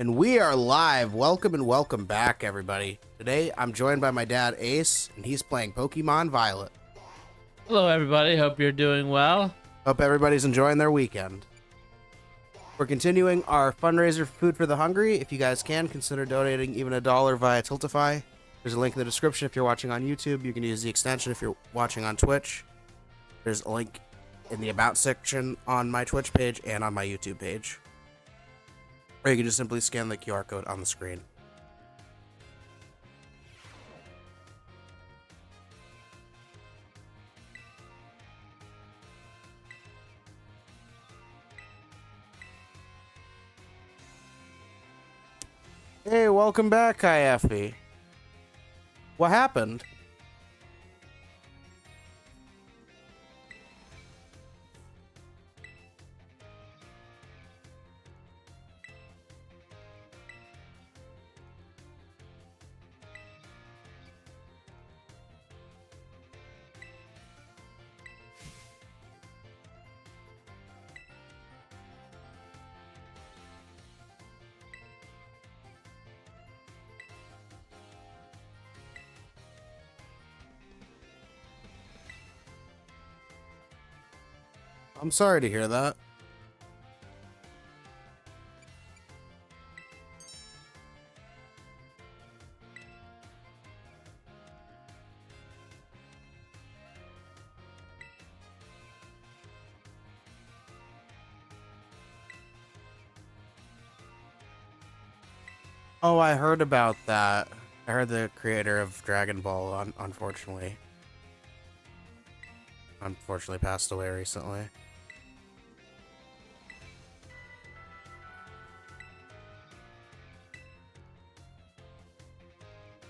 And we are live. Welcome and welcome back, everybody. Today, I'm joined by my dad, Ace, and he's playing Pokemon Violet. Hello, everybody. Hope you're doing well. Hope everybody's enjoying their weekend. We're continuing our fundraiser for Food for the Hungry. If you guys can, consider donating even $1 via Tiltify. There's a link in the description if you're watching on YouTube. You can use the extension if you're watching on Twitch. There's a link in the About section on my Twitch page and on my YouTube page. Or you can just simply scan the QR code on the screen. Hey, welcome back, IFE. What happened? I'm sorry to hear that. Oh, I heard about that. I heard the creator of Dragon Ball, unfortunately passed away recently.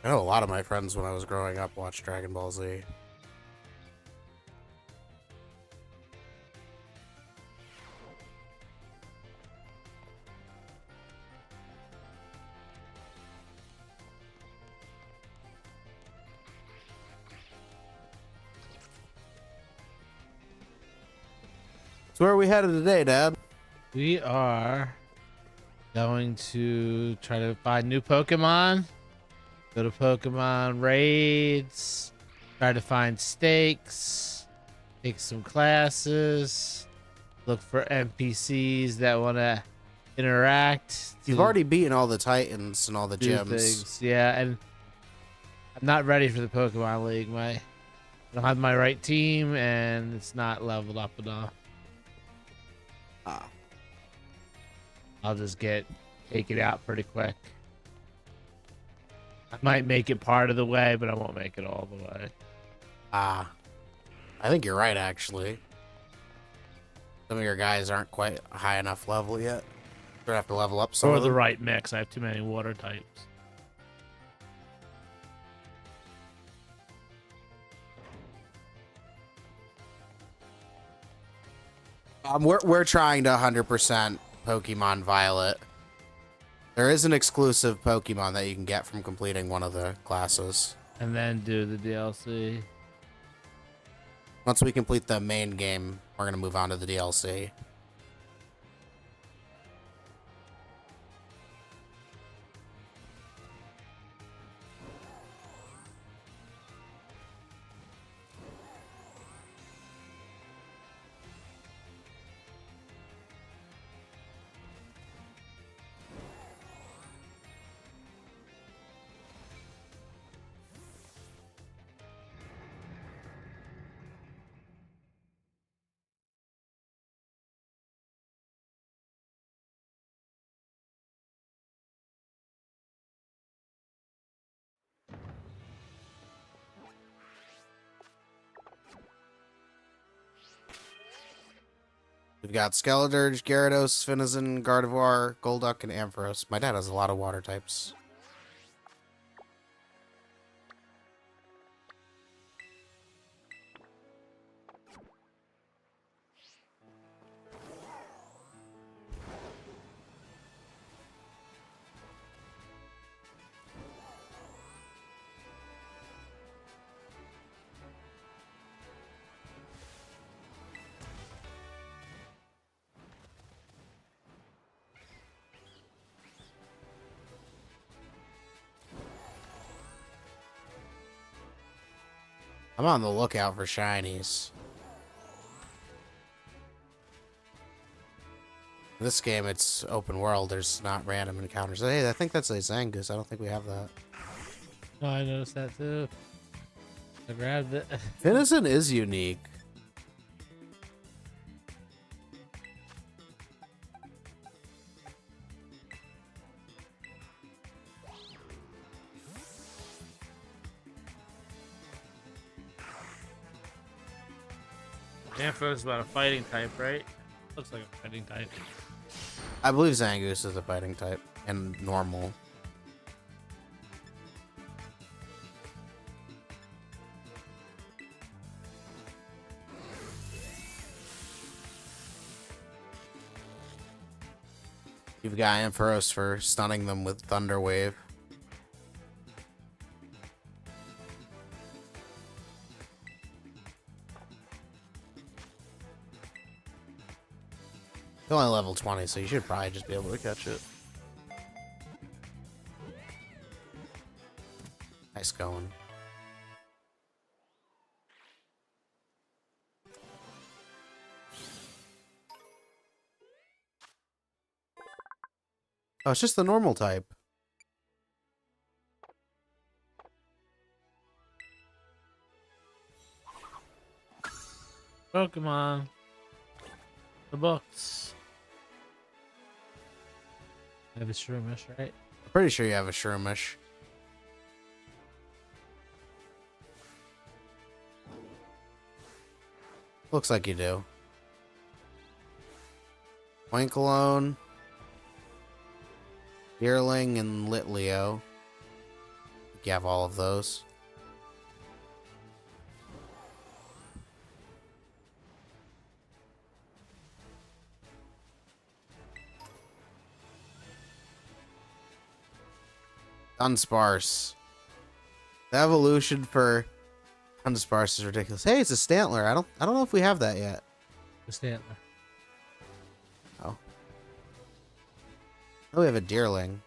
I know a lot of my friends when I was growing up watched Dragon Ball Z. So where are we headed today, Dad? We are going to try to find new Pokemon, go to Pokemon raids, try to find stakes, take some classes, look for NPCs that want to interact. You've already beaten all the Titans and all the gyms. Things. Yeah, and I'm not ready for the Pokemon League. I don't have my right team, and it's not leveled up enough. I'll just take it out pretty quick. I might make it part of the way, but I won't make it all the way. I think you're right, actually. Some of your guys aren't quite high enough level yet. We're gonna have to level up some Or of the them. right mix. I have too many water types. We're trying to 100% Pokemon Violet. There is an exclusive Pokemon that you can get from completing one of the classes. And then do the DLC. Once we complete the main game, we're going to move on to the DLC. We've got Skeledirge, Gyarados, Finizen, Gardevoir, Golduck, and Ampharos. My dad has a lot of water types. I'm on the lookout for shinies. In this game, it's open world. There's not random encounters. Hey, I think that's a Zangoose. I don't think we have that. Oh, I noticed that too. I grabbed it. Venison is unique. Info is about a fighting type, right? Looks like a fighting type. I believe Zangoose is a fighting type and normal. You've got Ampharos for stunning them with Thunder Wave. It's only level 20, so you should probably just be able to catch it. Nice going. Oh, it's just the normal type. Pokemon. The books. I have a Shroomish, right? I'm pretty sure you have a Shroomish. Looks like you do. Winkleone, Deerling, and Litleo. You have all of those. Dunsparce. The evolution for Dunsparce is ridiculous. Hey, it's a Stantler. I don't know if we have that yet. The Stantler. Oh. Oh, we have a Deerling.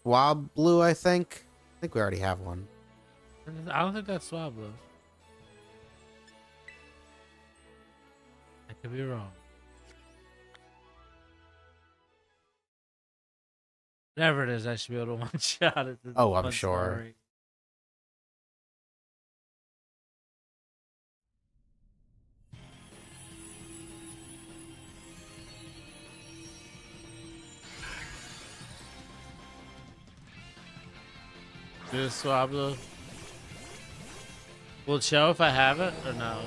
Woblue, I think. I think we already have one. I don't think that's Swablu. I could be wrong. Whatever it is, I should be able to one shot it. Oh, I'm sure. Story. Do the Swablu. Will it show if I have it or no?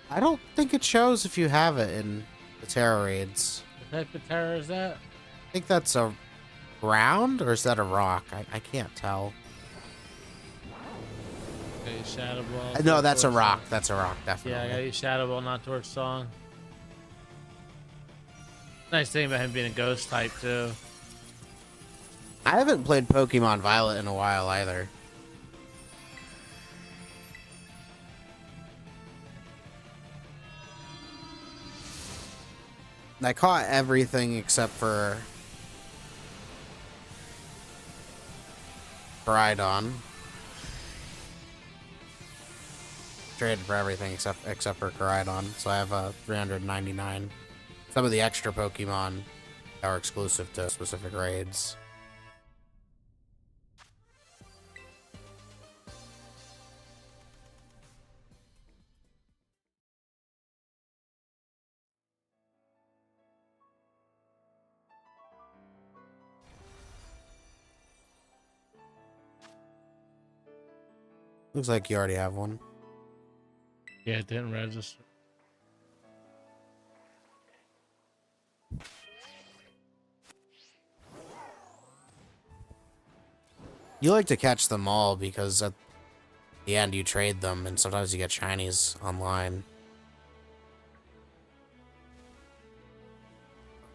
I don't think it shows if you have it in the Terra raids. What type of terror is that? I think that's a ground, or is that a rock? I can't tell. Okay, Shadow Ball. No, that's a Torch rock. Song. That's a rock, definitely. Yeah, I gotta use Shadow Ball, not Torch Song. Nice thing about him being a ghost type too. I haven't played Pokemon Violet in a while either. I caught everything except for Koraidon. Traded for everything except for Koraidon, so I have a 399. Some of the extra Pokemon are exclusive to specific raids. Looks like you already have one. Yeah, it didn't register. You like to catch them all because at the end you trade them, and sometimes you get shinies online.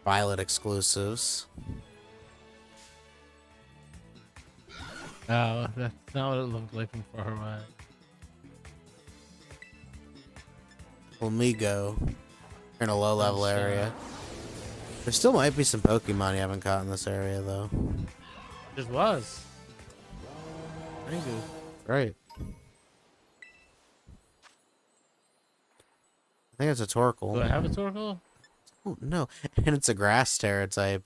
Violet exclusives. No, that's not what it looked like from far away. Flamigo. We're in a low level Sunshine. area. There still might be some Pokemon you haven't caught in this area though. Just was. Thank you. Right. I think it's a Torkoal. Do I have a Torkoal? Oh, no. And it's a grass terra type.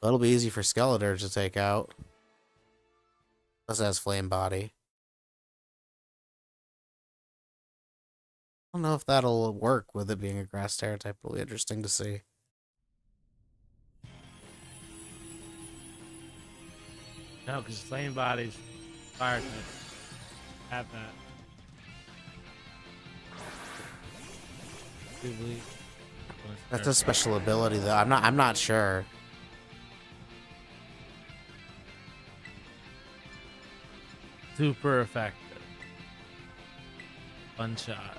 That'll be easy for Skeletor to take out. Plus it has Flame Body. I don't know if that'll work with it being a grass terra type. It'll be interesting to see. No, because Flame Body's fire type. Have that. I do believe. That's a special ability though. I'm not sure. Super effective. One shot.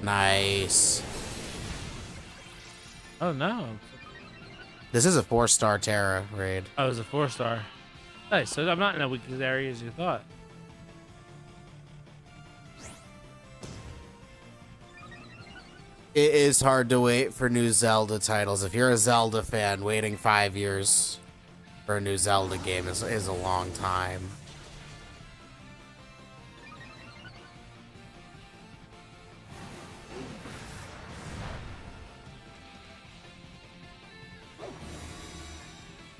Nice. Oh no. This is a 4-star Terra raid. Oh, it was a 4-star. Nice. So I'm not in a weak area as you thought. It is hard to wait for new Zelda titles. If you're a Zelda fan, waiting 5 years for a new Zelda game is a long time.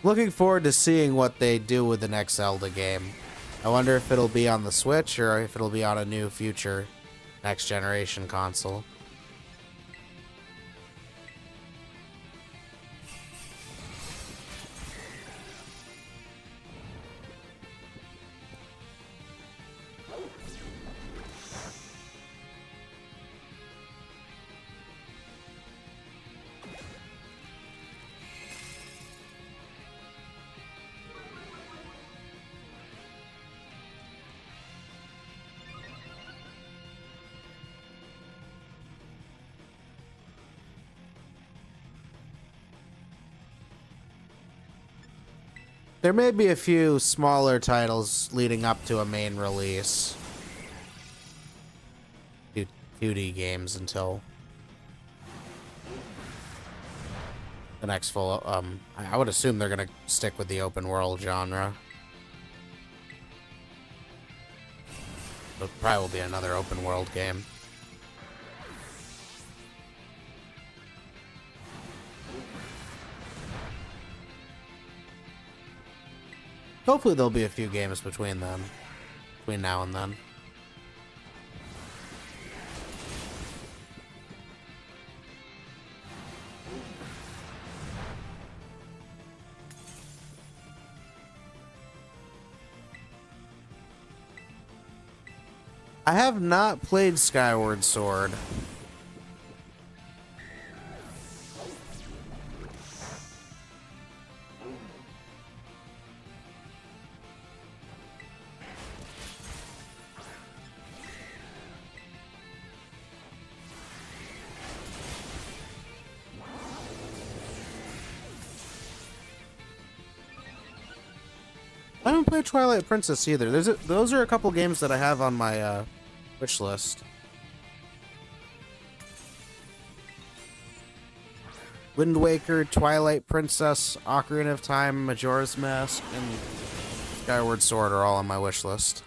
Looking forward to seeing what they do with the next Zelda game. I wonder if it'll be on the Switch or if it'll be on a new future next generation console. There may be a few smaller titles leading up to a main release. 2D games until the next full. I would assume they're gonna stick with the open world genre. But probably will be another open world game. Hopefully there'll be a few games between now and then. I have not played Skyward Sword. I haven't played Twilight Princess either. Those are a couple games that I have on my wish list. Wind Waker, Twilight Princess, Ocarina of Time, Majora's Mask, and Skyward Sword are all on my wish list.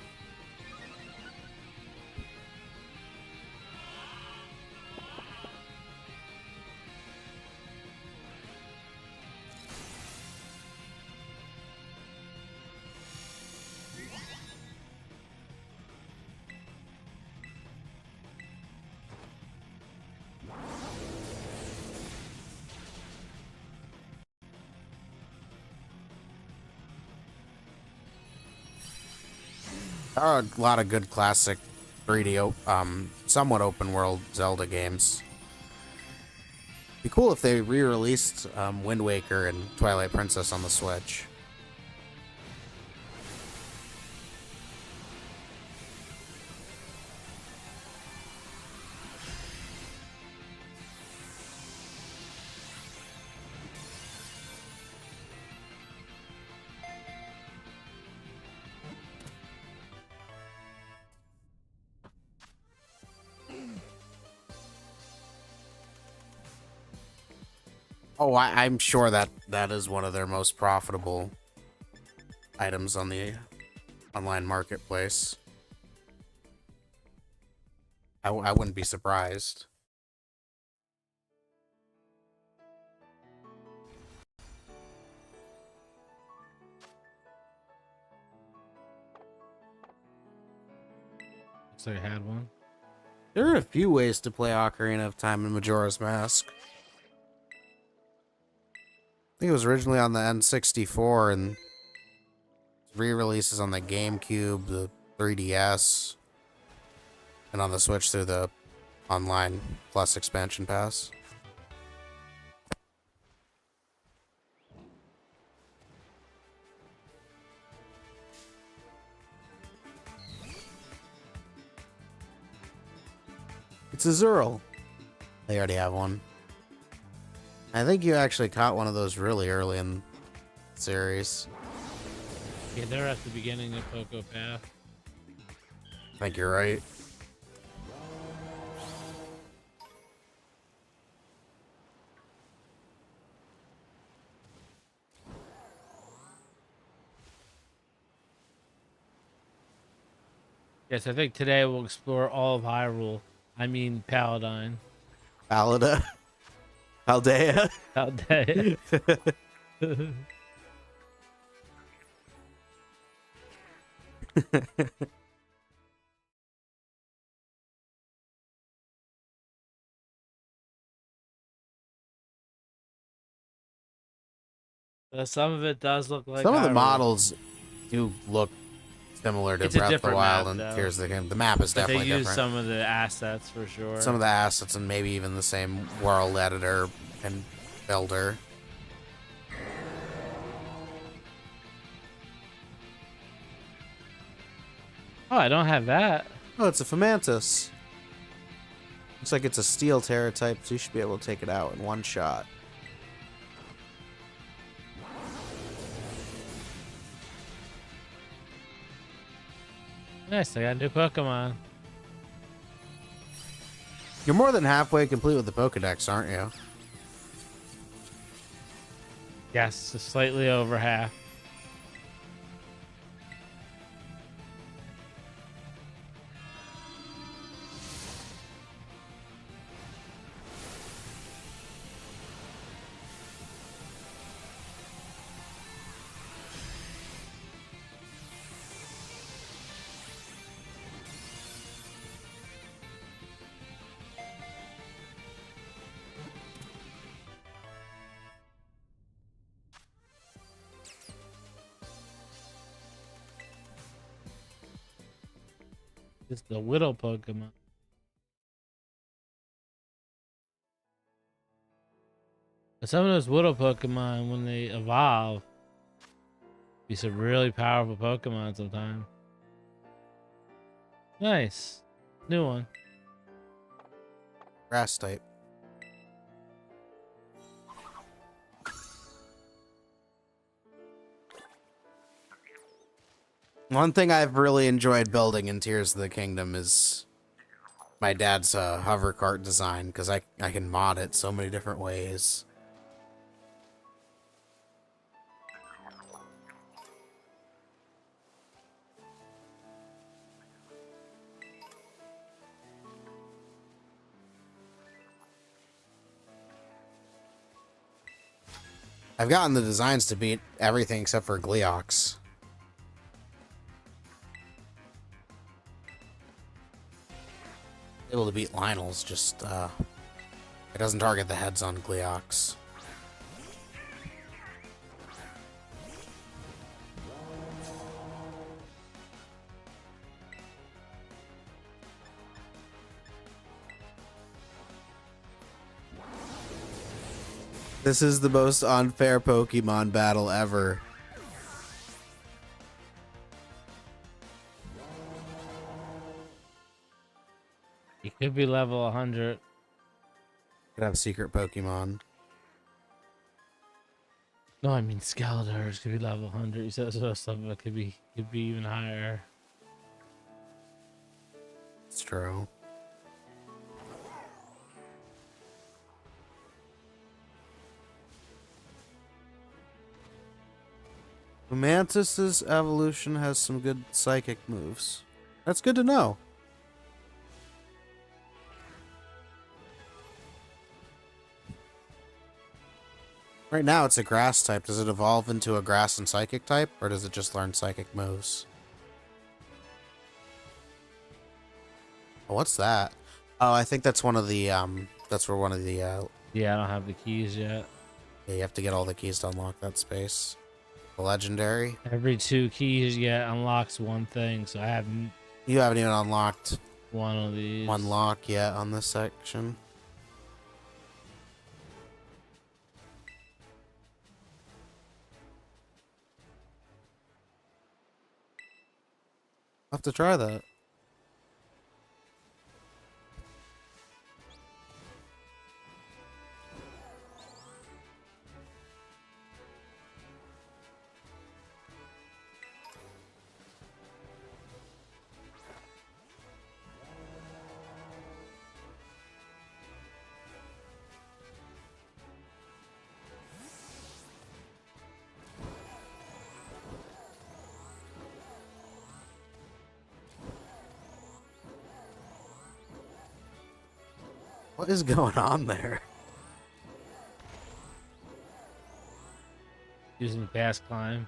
There are a lot of good classic 3D, somewhat open world Zelda games. Be cool if they re-released Wind Waker and Twilight Princess on the Switch. Oh, I'm sure that is one of their most profitable items on the online marketplace. I wouldn't be surprised. Looks like I had one. There are a few ways to play Ocarina of Time in Majora's Mask. I think it was originally on the N64 and re-releases on the GameCube, the 3DS, and on the Switch through the Online Plus expansion pass. It's a Zurl. They already have one. I think you actually caught one of those really early in the series. Yeah, they're at the beginning of Poco Path. I think you're right. Yes, I think today we'll explore all of Hyrule. I mean, Paladine. Alida. Aldea. Paldea. Some of it does look like Some of the Hyrule. models do look similar to It's a Breath of the different Wild map, and though. Tears of the Kingdom. The map is But definitely they use different. some of the assets for sure. Some of the assets and maybe even the same world editor and builder. Oh, I don't have that. Oh, it's a Fomantis. Looks like it's a steel Terra type, so you should be able to take it out in one shot. Nice, I got a new Pokemon. You're more than halfway complete with the Pokedex, aren't you? Yes, just slightly over half. It's the Widow Pokemon. But some of those Widow Pokemon, when they evolve, be some really powerful Pokemon sometimes. Nice. New one. Grass type. One thing I've really enjoyed building in Tears of the Kingdom is my dad's hover cart design, because I can mod it so many different ways. I've gotten the designs to beat everything except for Gleox. Able to beat Lionel's, just it doesn't target the heads on Gleox. This is the most unfair Pokemon battle ever. You could be level 100. Could have secret Pokemon. No, I mean Skeletors could be level 100. You said so stuff that could be even higher. It's true. Mantis's evolution has some good psychic moves. That's good to know. Right now it's a grass type. Does it evolve into a grass and psychic type, or does it just learn psychic moves? Oh, what's that? Oh, I think that's one of the, that's where one of the, Yeah, I don't have the keys yet. yeah, you have to get all the keys to unlock that space. The legendary. Every 2 keys you get unlocks one thing, so I haven't You haven't even unlocked one of these. one lock yet on this section. I'll have to try that. What is going on there? Using fast climb.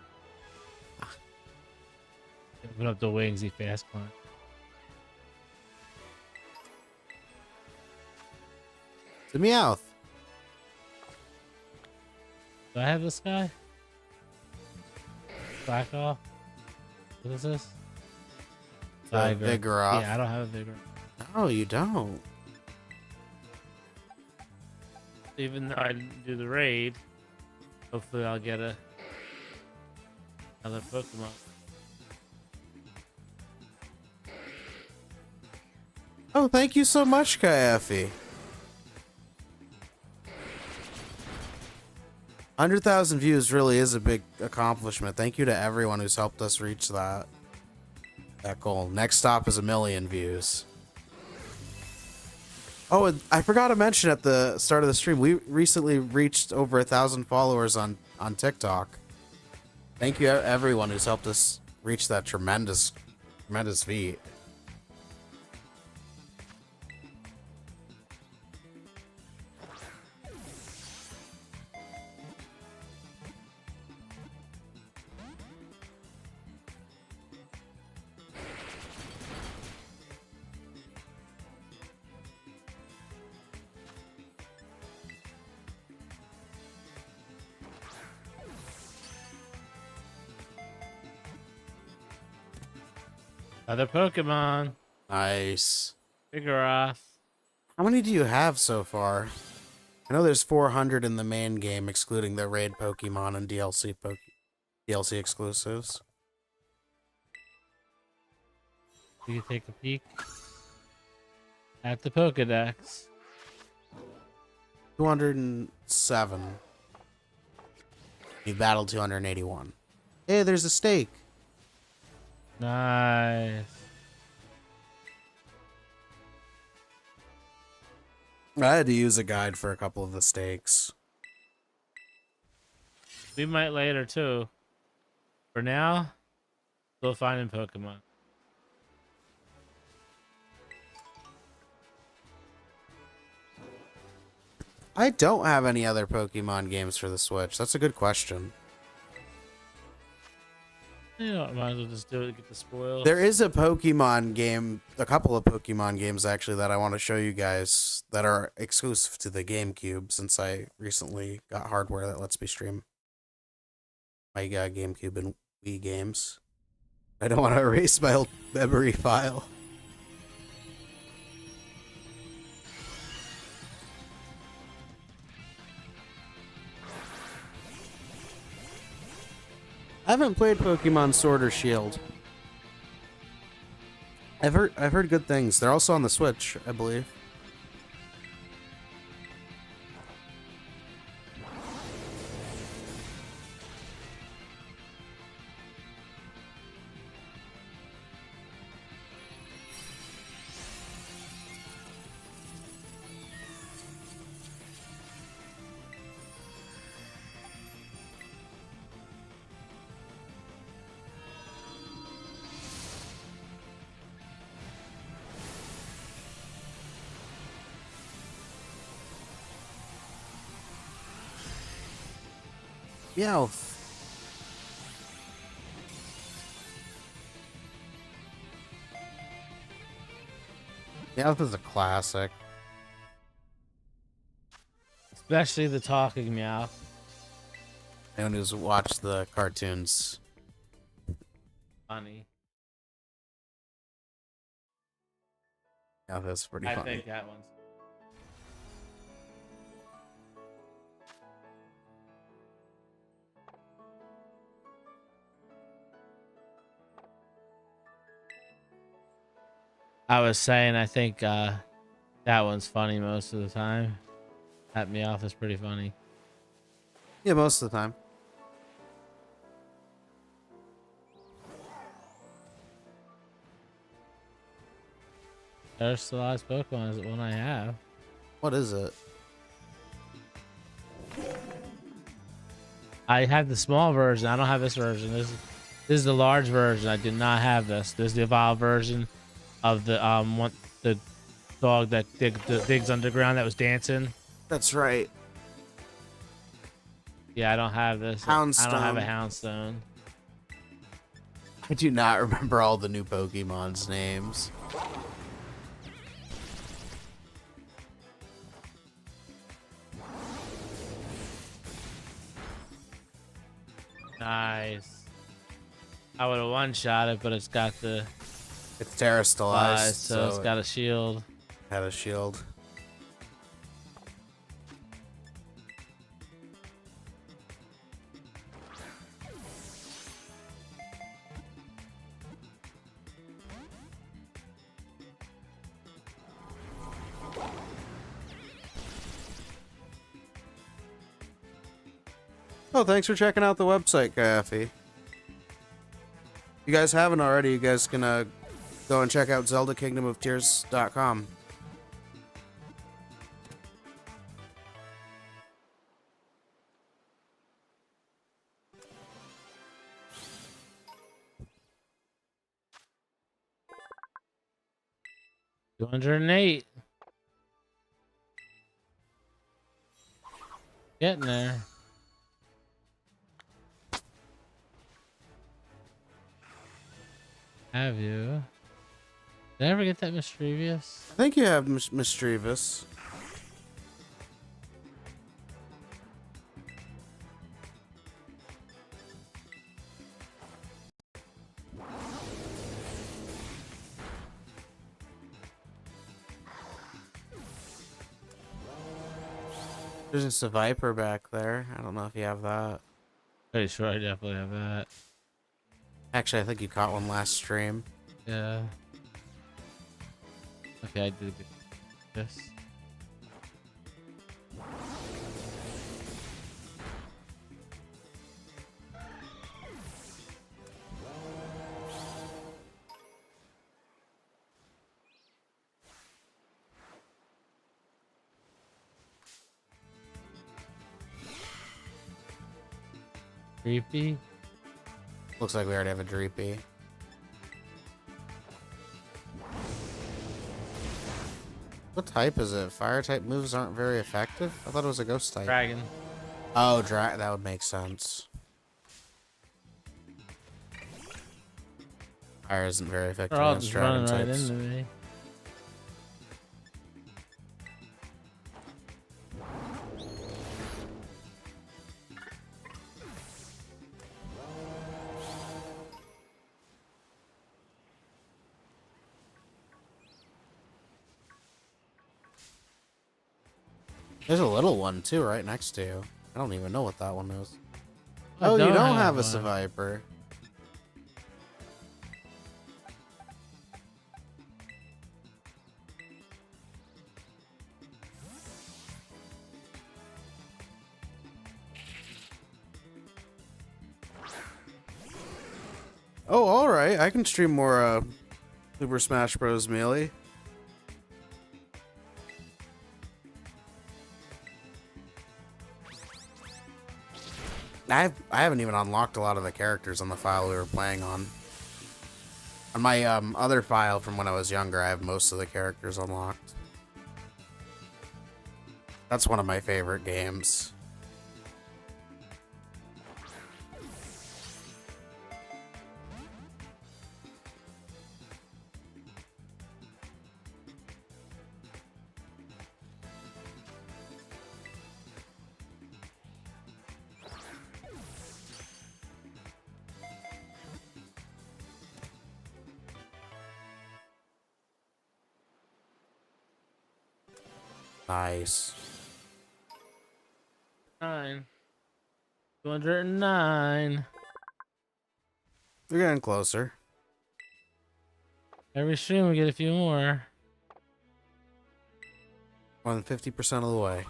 Open up the wings, he fast climb. The Meowth. Do I have this guy? Back off. What is this? Vigoroth. Yeah, I don't have a Vigoroth. No, you don't. Even though I didn't do the raid, hopefully I'll get another Pokemon. Oh, thank you so much, Kaefi. 100,000 views really is a big accomplishment. Thank you to everyone who's helped us reach that goal. Next stop is 1 million views. Oh, and I forgot to mention at the start of the stream, we recently reached over 1,000 followers on TikTok. Thank you everyone who's helped us reach that tremendous feat. Other Pokemon. Nice. Vigoroth. How many do you have so far? I know there's 400 in the main game, excluding the raid Pokemon and DLC exclusives. You can take a peek at the Pokedex. 207. You battled 281. Hey, there's a stake. Nice. I had to use a guide for a couple of the stakes. We might later too. For now, still finding Pokemon. I don't have any other Pokemon games for the Switch. That's a good question. You know, might as well just do it to get the spoils. There is a Pokemon game, a couple of Pokemon games actually, that I want to show you guys that are exclusive to the GameCube, since I recently got hardware that lets me stream my GameCube and Wii games. I don't want to erase my old memory file. I haven't played Pokemon Sword or Shield. I've heard good things. They're also on the Switch, I believe. Meowth. Meowth is a classic. Especially the talking meow. Anyone who's watched the cartoons. Funny. Meowth is pretty I funny. think that one's. I was saying, I think that one's funny most of the time. That Meowth is pretty funny. Yeah, most of the time. There's the last Pokemon is the one I have. What is it? I have the small version. I don't have this version. This is the large version. I did not have this. This is the evolved version of the the dog that digs underground that was dancing. That's right. Yeah, I don't have this. Houndstone. I don't have a Houndstone. I do not remember all the new Pokemon's names. Nice. I would have one-shot it, but it's got the It's terrestrialized, so it's got a shield. had a shield. Oh, thanks for checking out the website, Kaffy. If you guys haven't already, you guys can go and check out ZeldaKingdomofTears.com. $208. Getting there. Have you? Did I ever get that Mischievous? I think you have Mischievous. There's just a Viper back there. I don't know if you have that. Pretty sure I definitely have that. Actually, I think you caught one last stream. Yeah. Okay, I did get this. Creepy. Looks like we already have a Dreepy. What type is it? Fire type moves aren't very effective? I thought it was a ghost type. Dragon. Oh, that would make sense. Fire isn't very effective They're all against just dragon running right types. into me. There's a little one too right next to you. I don't even know what that one is. I Oh, you don't have a one. Survivor. Oh, alright. I can stream more Super Smash Bros. Melee. I haven't even unlocked a lot of the characters on the file we were playing on. On my other file from when I was younger, I have most of the characters unlocked. That's one of my favorite games. Nice. 9. 209. We're getting closer. Every stream we get a few more. More than 50% of the way.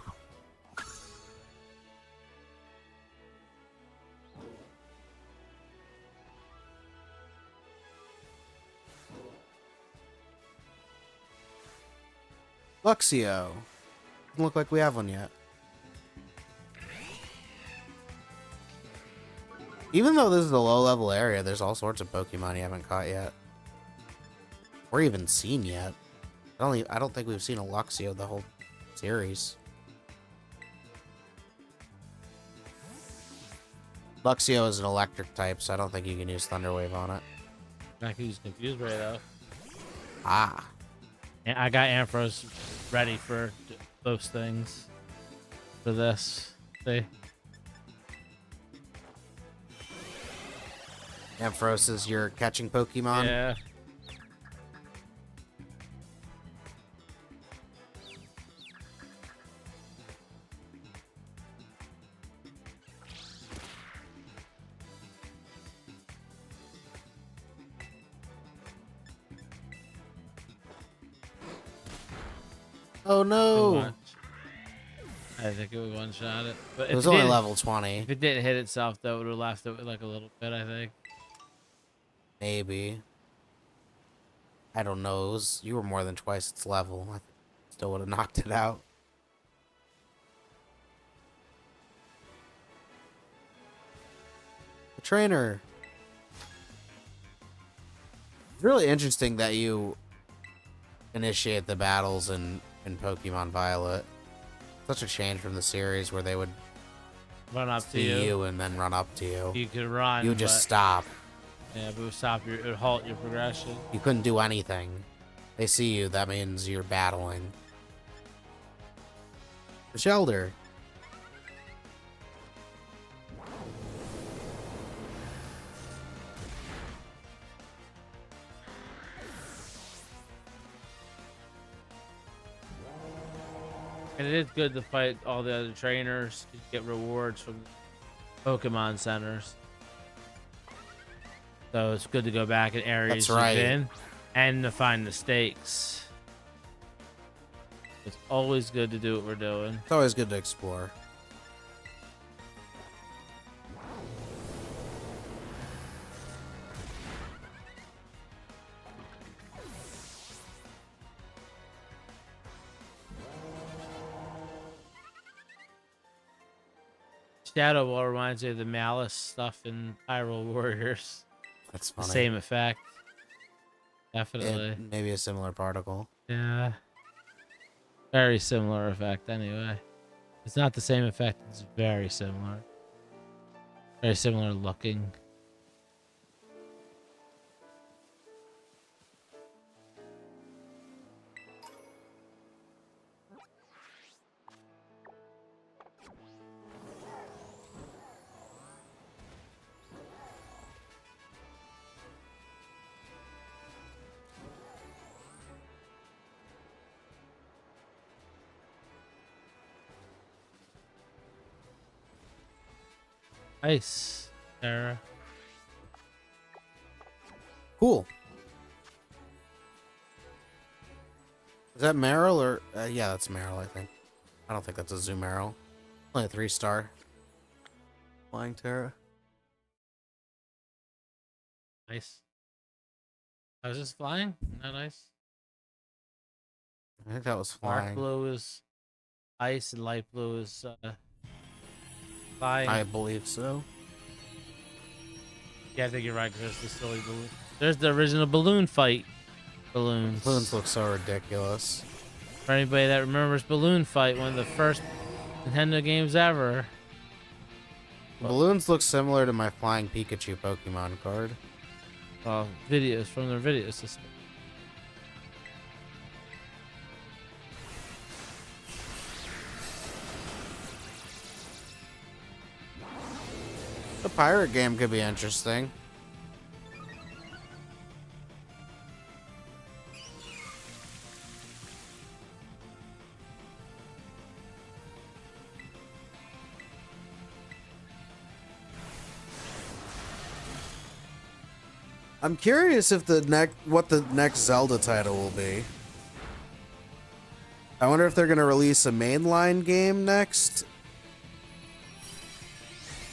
Luxio. Doesn't look like we have one yet. Even though this is a low-level area, there's all sorts of Pokemon you haven't caught yet. Or even seen yet. I don't think we've seen a Luxio the whole series. Luxio is an electric type, so I don't think you can use Thunder Wave on it. I can use Confuse Ray though. Ah. And I got Ampharos ready for those things. For this. See? Ampharos is your catching Pokemon? Yeah. Oh no! I think it would one-shot it. But It was only level 20. If it didn't hit itself, though, it would have left it like a little bit, I think. Maybe. I don't know. You were more than twice its level. I still would have knocked it out. The trainer. It's really interesting that you initiate the battles in Pokemon Violet. Such a change from the series where they would Run up to see you and then run up to you. You could run. You would just stop. Yeah, but it would stop it would halt your progression. You couldn't do anything. They see you, that means you're battling. The Shelter. And it is good to fight all the other trainers to get rewards from Pokemon centers. So it's good to go back in areas you've been and to find the stakes. It's always good to do what we're doing. It's always good to explore. Shadow Ball reminds me of the Malice stuff in Hyrule Warriors. That's funny. The same effect. Definitely. It, maybe a similar particle. Yeah. Very similar effect anyway. It's not the same effect, it's very similar. Very similar looking. Nice, Sarah. Cool. Is that Meryl or... yeah, that's Meryl, I think. I don't think that's a Zoomeryl. Only a 3-star. Flying Terra. Nice. I was just flying? Not nice. I think that was Dark flying. blue is ice and light blue is flying. I believe so. Yeah, I think you're right, because there's the silly balloon. There's the original balloon fight. Balloons. Balloons look so ridiculous. For anybody that remembers Balloon Fight, one of the first Nintendo games ever. Balloons look similar to my Flying Pikachu Pokemon card. Videos from their video system. The pirate game could be interesting. I'm curious if what the next Zelda title will be. I wonder if they're gonna release a mainline game next,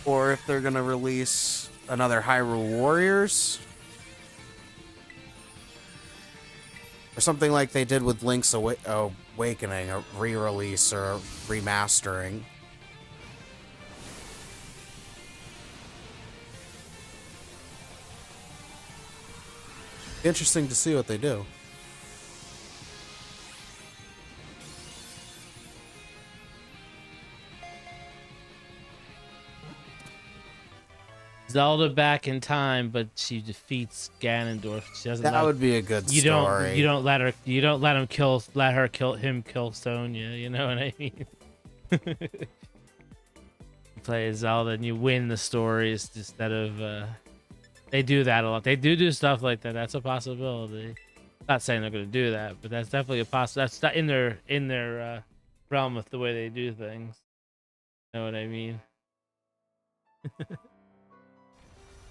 or if they're gonna release another Hyrule Warriors, or something like they did with Link's Awakening, a re-release or a remastering. Interesting to see what they do. Zelda back in time, but she defeats Ganondorf. She doesn't. That would be a good story. You don't let her. You don't let him kill. Let her kill him. Kill Sonya. You know what I mean? You play as Zelda and you win the stories instead of. They do that a lot. They do stuff like that. That's a possibility. Not saying they're going to do that, but that's definitely a possibility. That's not in their realm with the way they do things. You know what I mean?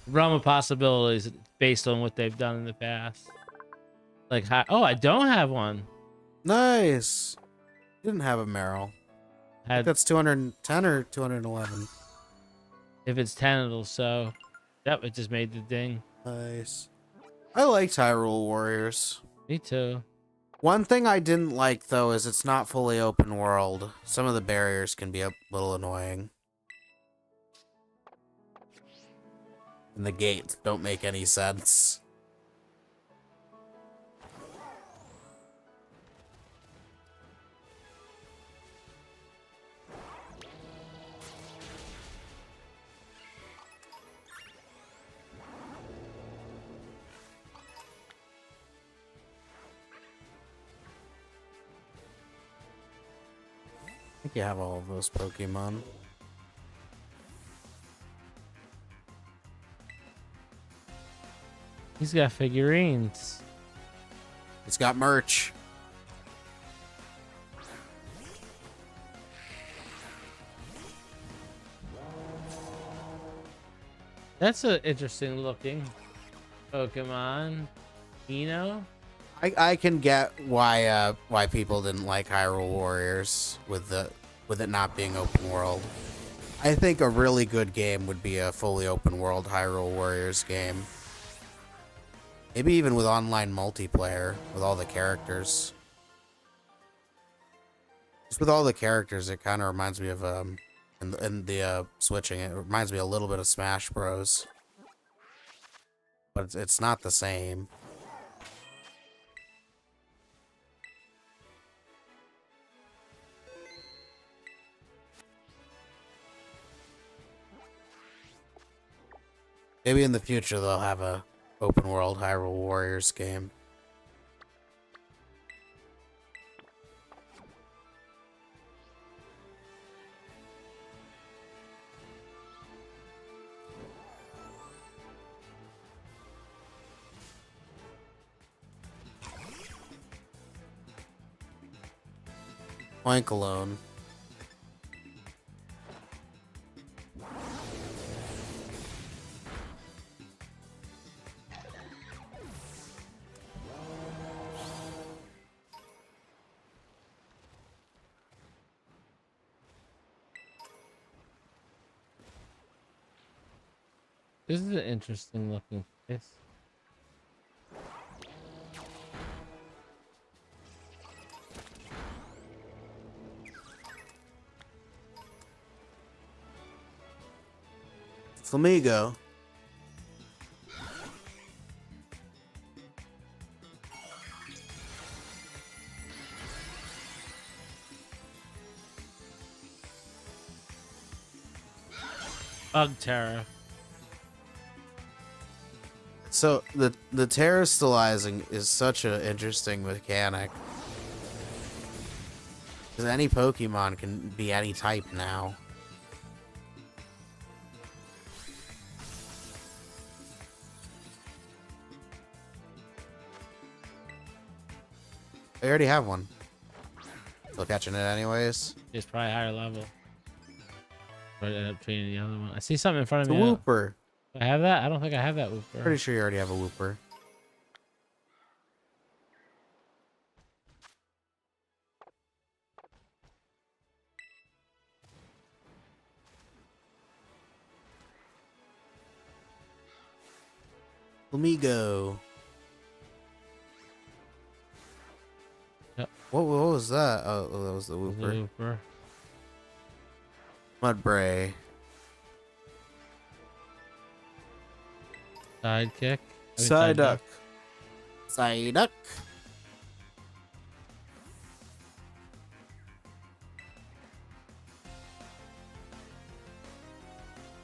Realm of possibilities based on what they've done in the past. Like, oh, I don't have one. Nice. Didn't have a Meryl. I think that's 210 or 211. If it's 10, it'll so. Yep, it just made the ding. Nice. I liked Hyrule Warriors. Me too. One thing I didn't like, though, is it's not fully open world. Some of the barriers can be a little annoying. And the gates don't make any sense. I think you have all of those Pokemon. He's got figurines. It's got merch. That's an interesting looking Pokemon. I can get why people didn't like Hyrule Warriors with it not being open world. I think a really good game would be a fully open world Hyrule Warriors game. Maybe even with online multiplayer with all the characters. Just with all the characters, it kind of reminds me of in the switching. It reminds me a little bit of Smash Bros. But it's not the same. Maybe in the future they'll have a open world Hyrule Warriors game. Plank alone. This is an interesting looking face. Flamigo. Bug Terra. So the Terra stylizing is such an interesting mechanic. Because any Pokemon can be any type now. I already have one. Still catching it anyways. It's probably higher level. But I end up training the other one. I see something in front of It's me. a Wooper. Do I have that? I don't think I have that Wooper. Pretty sure you already have a Wooper. Flamigo. Yep. What was that? Oh, that was the Wooper. Wooper. Mudbray. Sidekick. Psyduck. Psyduck.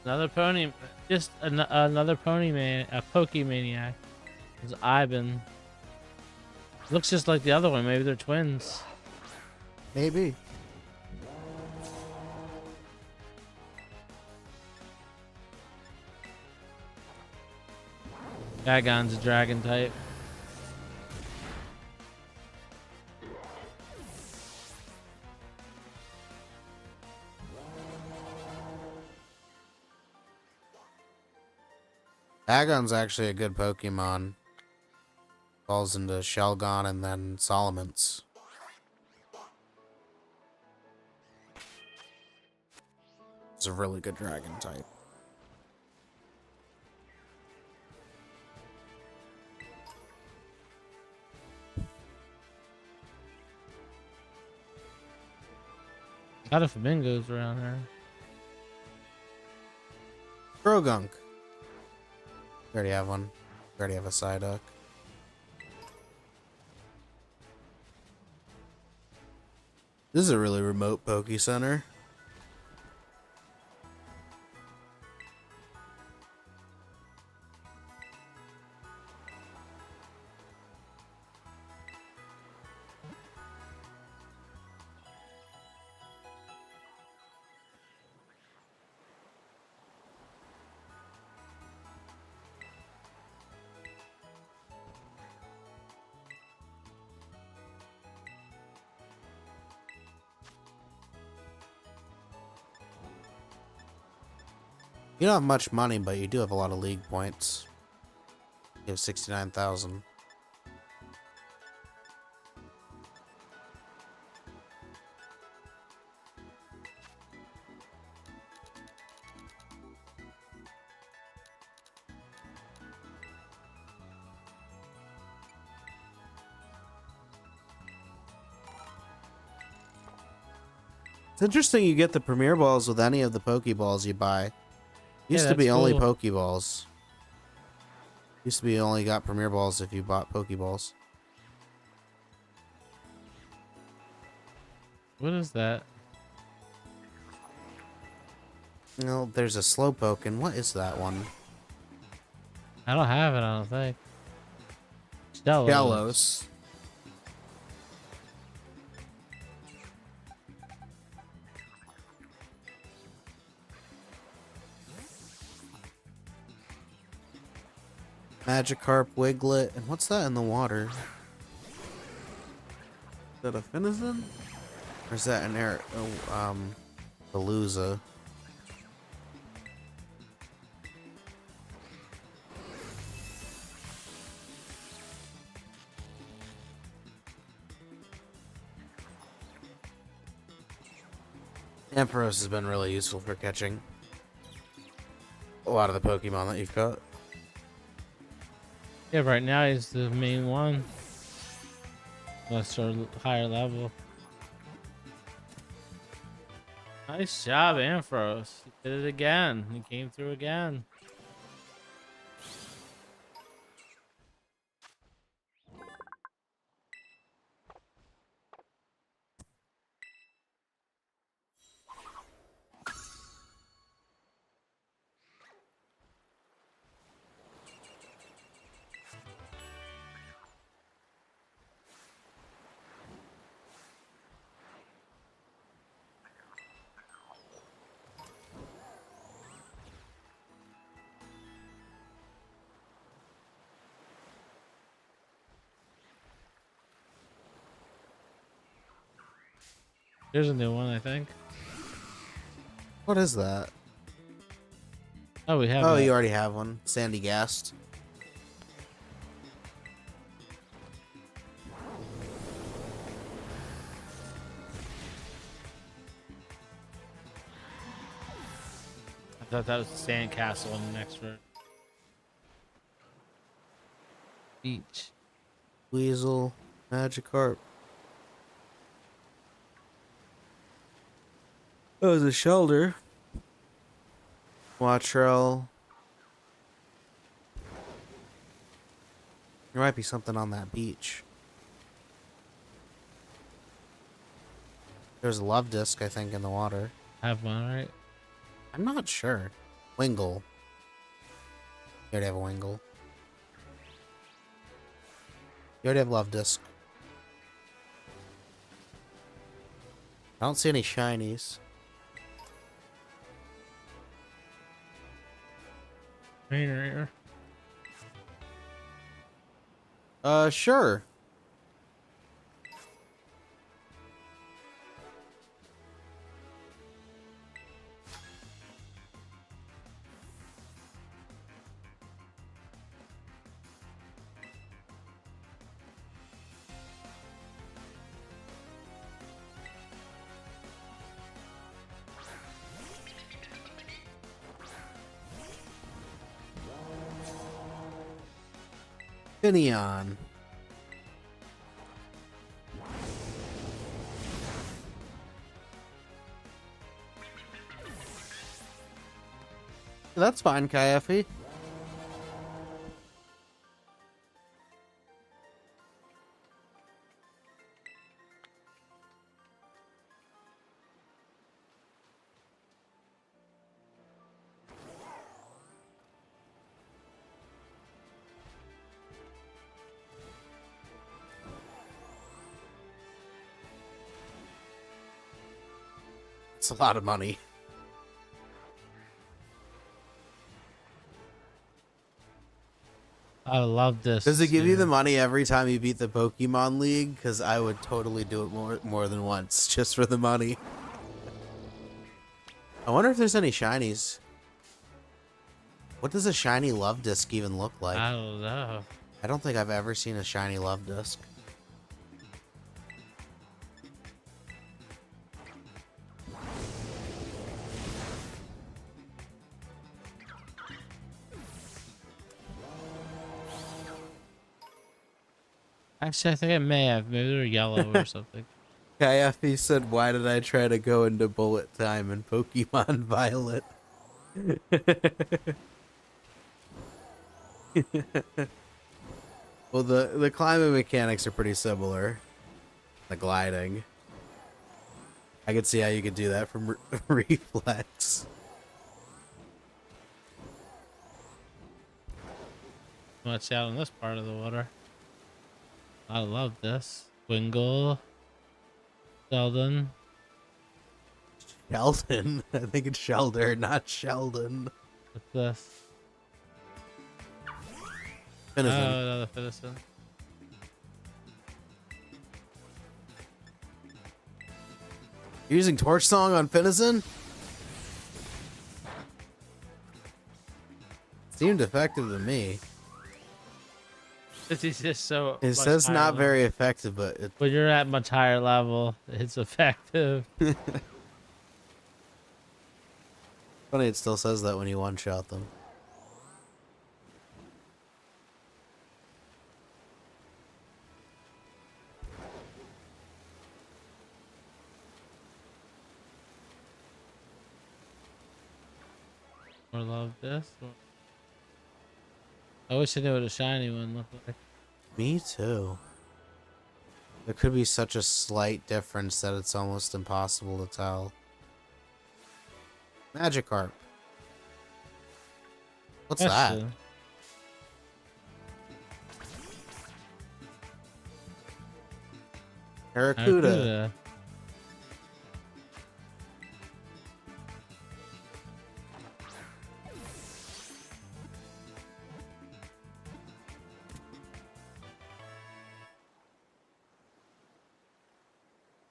Another pony. Just another pony man. A Pokemaniac. It's Ivan. Looks just like the other one. Maybe they're twins. Maybe. Dagon's a dragon type. Agon's actually a good Pokemon. Falls into Shelgon and then Salamence. It's a really good dragon type. A lot of flamingos around here. Grogunk. We already have one. We already have a Psyduck. This is a really remote Poke Center. You don't have much money, but you do have a lot of league points. You have 69,000. It's interesting you get the Premier Balls with any of the Pokeballs you buy. Used to be only Pokeballs. Used to be you only got Premier Balls if you bought Pokeballs. What is that? No, there's a Slowpoke, and what is that one? I don't have it, I don't think. Stellos. Gallows. Magikarp, Wiglet, and what's that in the water? Is that a Finizen? Or is that an Palooza? Ampharos has been really useful for catching a lot of the Pokemon that you've caught. Yeah, right now he's the main one. Unless they're higher level. Nice job, Ampharos. He did it again. He came through again. There's a new one, I think. What is that? Oh, we have Oh, that. you already have one. Sandy Gast. I thought that was the sandcastle in the next room. Beach. Weasel. Magikarp. Oh, there's a shelter. Wattrell. There might be something on that beach. There's a love disc, I think, in the water. Have one, right? I'm not sure. Wingle. You already have a Wingle. You already have love disc. I don't see any shinies. Trainer. Sure. Finneon. That's fine, Kaiafi. It's a lot of money. I love this. Does it give you the money every time you beat the Pokemon League? Because I would totally do it more than once just for the money. I wonder if there's any shinies. What does a shiny love disc even look like? I don't know. I don't think I've ever seen a shiny love disc. Actually, I think I may have. Maybe they're yellow or something. Kaiafi said, "Why did I try to go into bullet time in Pokemon Violet?" Well, the climbing mechanics are pretty similar. The gliding. I could see how you could do that from reflex. Much out in this part of the water. I love this. Wingle. Sheldon. Sheldon. I think it's Shelder, not Sheldon. What's this? Finizen. Oh, another Finizen. You're using Torch Song on Finizen? Seemed effective to me. It's just so. It much says higher not level. very effective, but it, When you're at much higher level, it's effective. funny it still says that when you one-shot them. Or love this. I wish I knew what a shiny one looked like. Me too. There could be such a slight difference that it's almost impossible to tell. Magikarp. What's that? Question. Barracuda. Barracuda.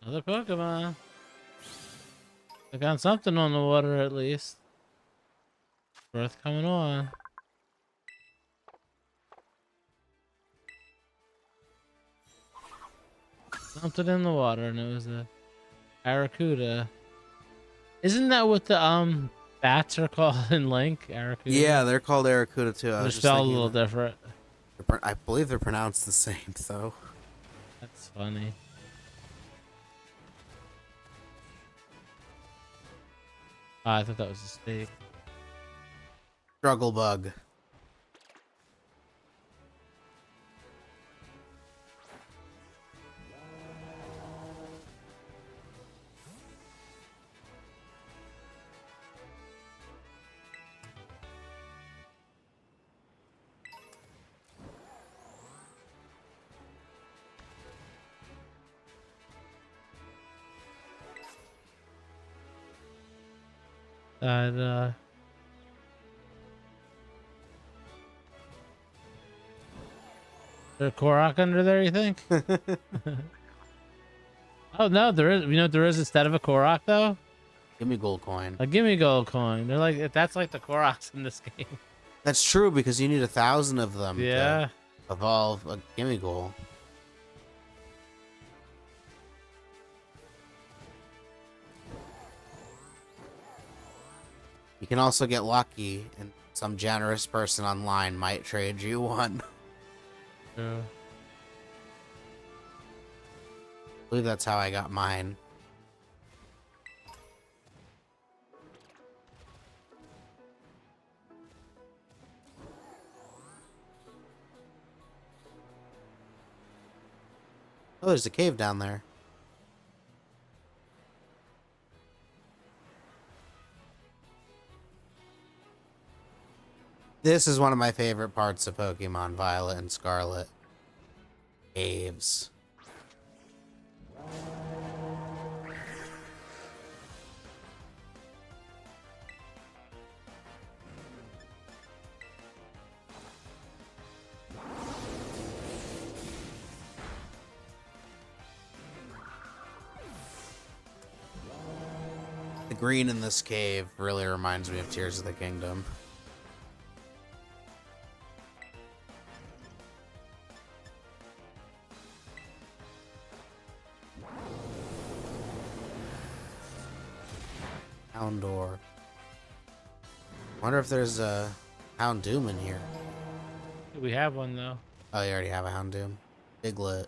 Another Pokemon. I got something on the water at least. worth coming on. Dumped it in the water and it was a Aracuda. Isn't that what the bats are called in Link? Aracuda? Yeah, they're called Aracuda too. They're spelled a little different. I believe they're pronounced the same though. That's funny. Oh, I thought that was a steak. Struggle bug. And is there a Korok under there, you think? Oh no, there is. You know what there is instead of a Korok though? Give me gold coin. A gimme gold coin. They're like, that's like the Koroks in this game. That's true because you need 1,000 of them. Yeah. To evolve a gimme goal. You can also get lucky, and some generous person online might trade you one. True. I believe that's how I got mine. Oh, there's a cave down there. This is one of my favorite parts of Pokemon Violet and Scarlet. Caves. The green in this cave really reminds me of Tears of the Kingdom. Houndour. Wonder if there's a Houndoom in here. We have one though. Oh, you already have a Houndoom. Diglett.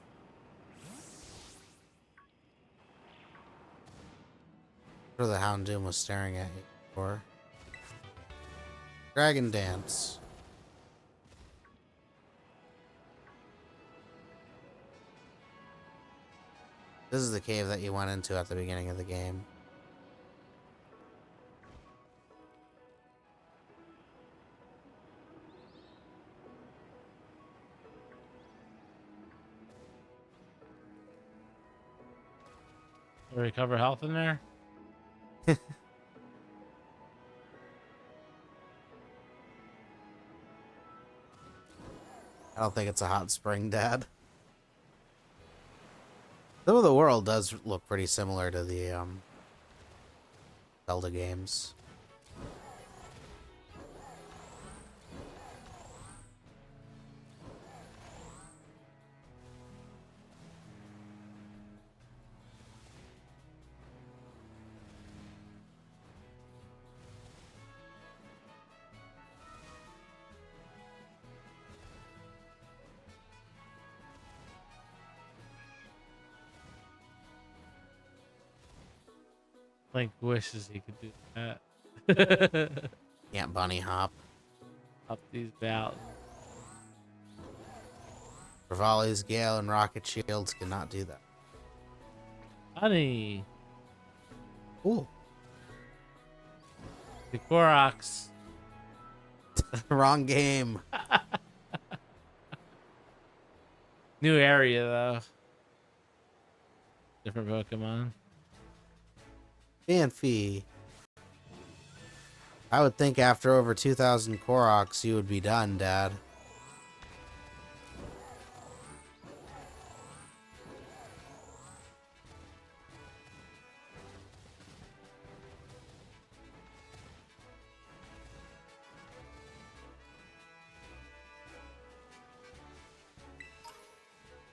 What the Houndoom was staring at you for? Dragon Dance. This is the cave that you went into at the beginning of the game. Recover health in there. I don't think it's a hot spring, Dad. Some of the world does look pretty similar to the Zelda games. Link wishes he could do that. Can't bunny hop. Up these mountains. Rivali's Gale and Rocket Shields cannot do that. Honey. Ooh. The Koroks. Wrong game. New area though. Different Pokemon. Fanfy. I would think after over 2,000 Koroks, you would be done, Dad.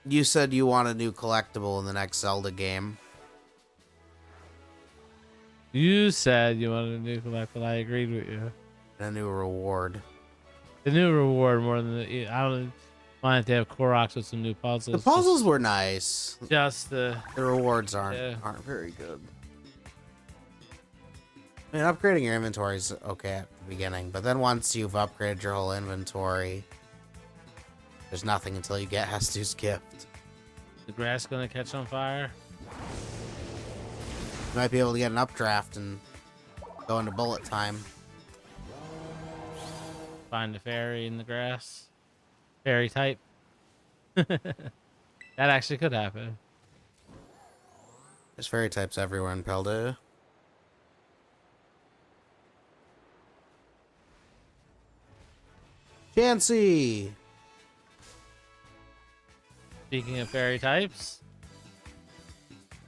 You said you want a new collectible in the next Zelda game. You said you wanted a new collectible. I agreed with you. And a new reward. The new reward more than the. I don't mind if they have Koroks with some new puzzles. The puzzles were nice. Just the rewards aren't very good. I mean, upgrading your inventory is okay at the beginning, but then once you've upgraded your whole inventory, there's nothing until you get Hestu's gift. The grass gonna catch on fire. You might be able to get an updraft and go into bullet time. Find a fairy in the grass. Fairy type. That actually could happen. There's fairy types everywhere in Paldea. Chansey! Speaking of fairy types,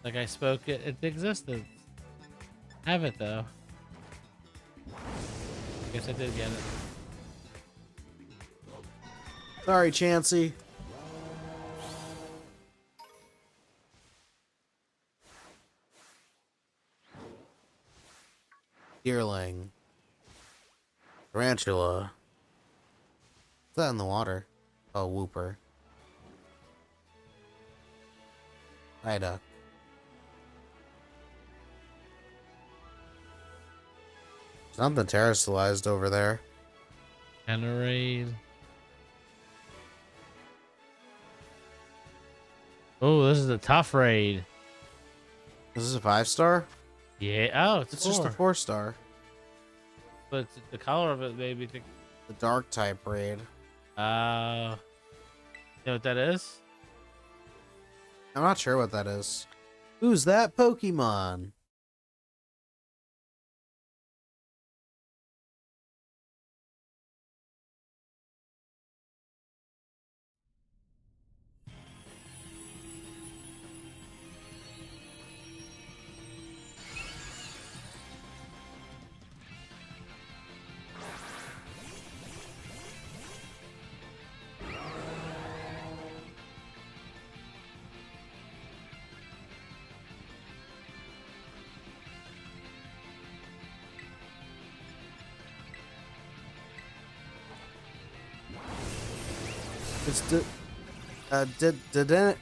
like I spoke it existed. Have it though. Guess I did get it. Sorry, Chansey. Deerling. Tarantula. What's that in the water? Oh, Whooper. Psyduck. Something terrestrialized over there. Generate. Oh, this is a tough raid. Is this a 5-star? Yeah. Oh, It's just a 4-star. But the color of it maybe. The dark type raid. You know what that is? I'm not sure what that is. Who's that Pokemon? It's Dedenne.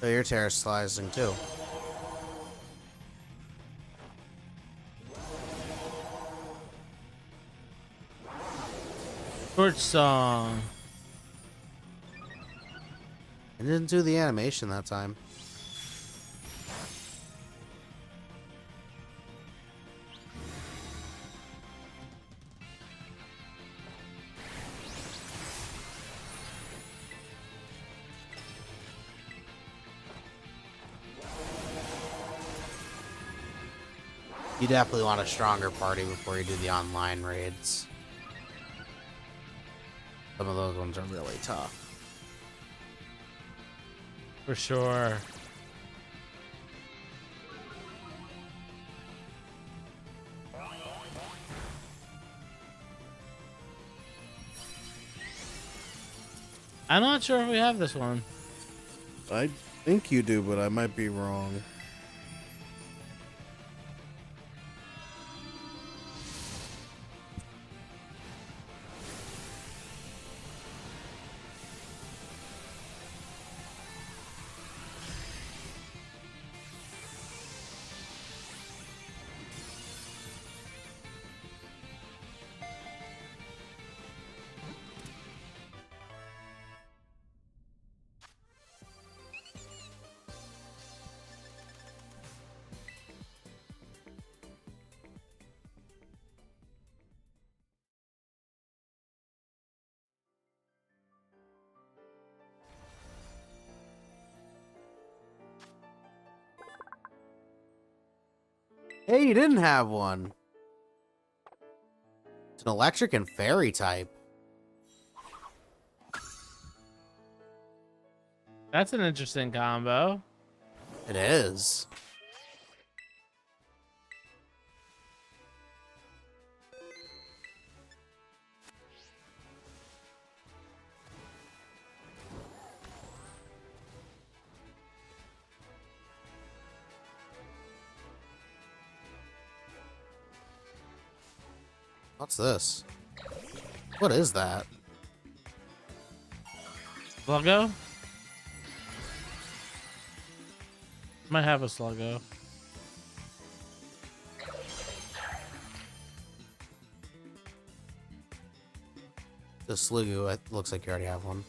So you're terrestrializing too. Short song. I didn't do the animation that time. You definitely want a stronger party before you do the online raids. Some of those ones are really tough. For sure. I'm not sure if we have this one. I think you do, but I might be wrong. Hey, you didn't have one. It's an electric and fairy type. That's an interesting combo. It is. What's this? What is that? Sluggo? Might have a Sluggo. The Slugu, it looks like you already have one.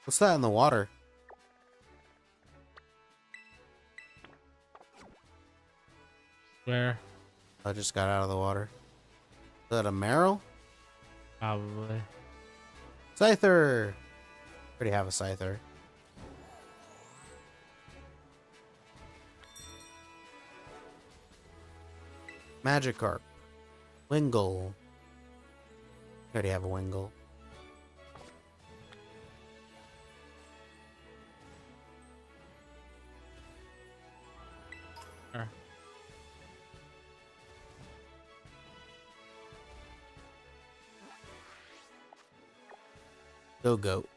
What's that in the water? Where? I just got out of the water. Is that a Meryl? Probably. Scyther! Already have a Scyther. Magikarp. Wingull. Already have a Wingull. Sure. Go goat.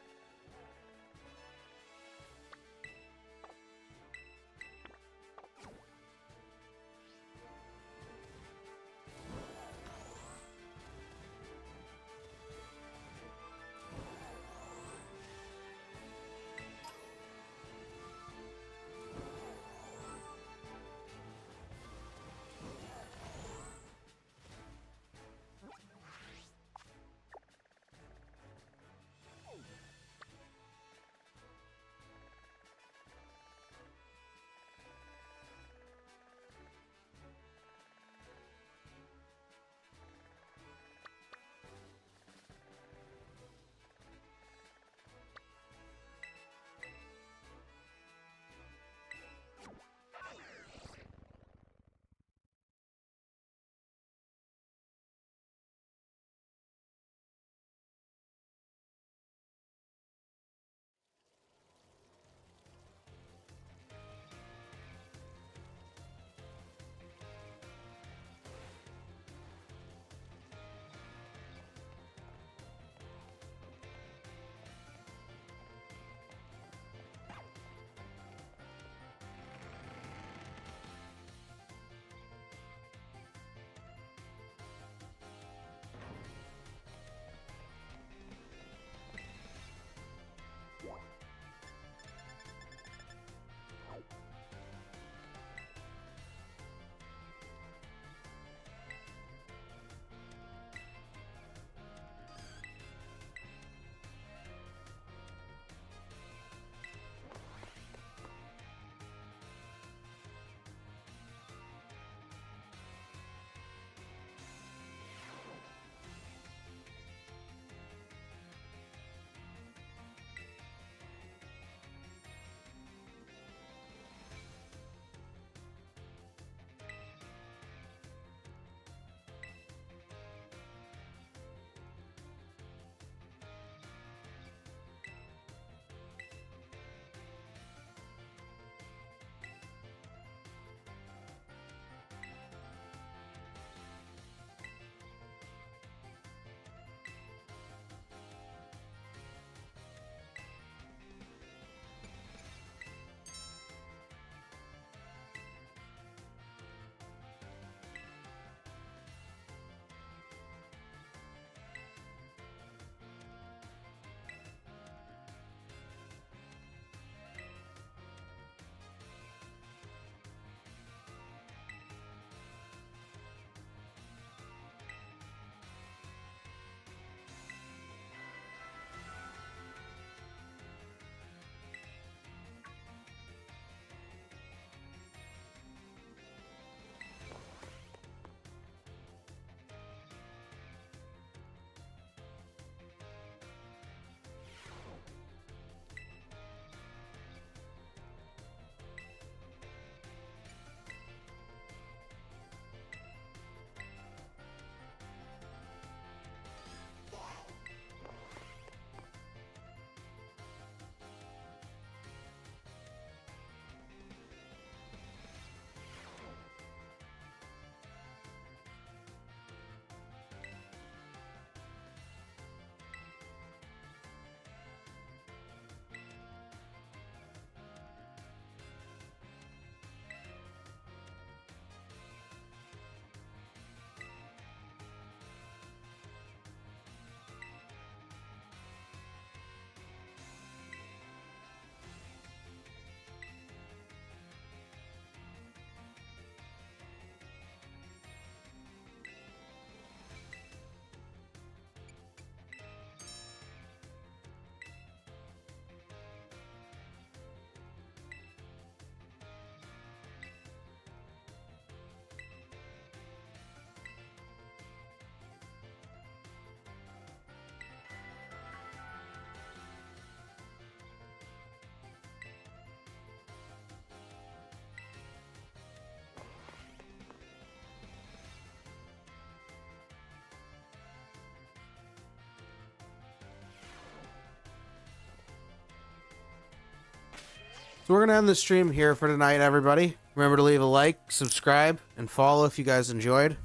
So we're going to end the stream here for tonight, everybody. Remember to leave a like, subscribe, and follow if you guys enjoyed.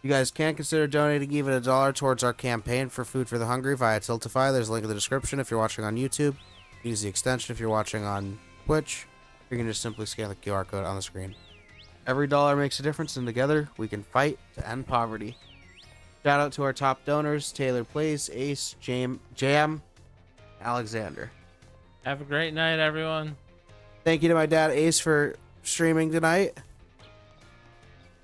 You guys can consider donating even $1 towards our campaign for Food for the Hungry via Tiltify. There's a link in the description if you're watching on YouTube. Use the extension if you're watching on Twitch. You can just simply scan the QR code on the screen. Every dollar makes a difference, and together we can fight to end poverty. Shout out to our top donors, Taylor Place, Ace, Jam, Alexander. Have a great night, everyone. Thank you to my dad, Ace, for streaming tonight.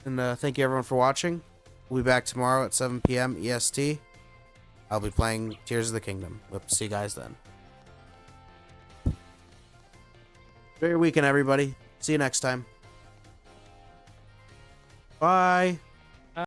And thank you, everyone, for watching. We'll be back tomorrow at 7 p.m. EST. I'll be playing Tears of the Kingdom. We'll see you guys then. Enjoy your weekend, everybody. See you next time. Bye.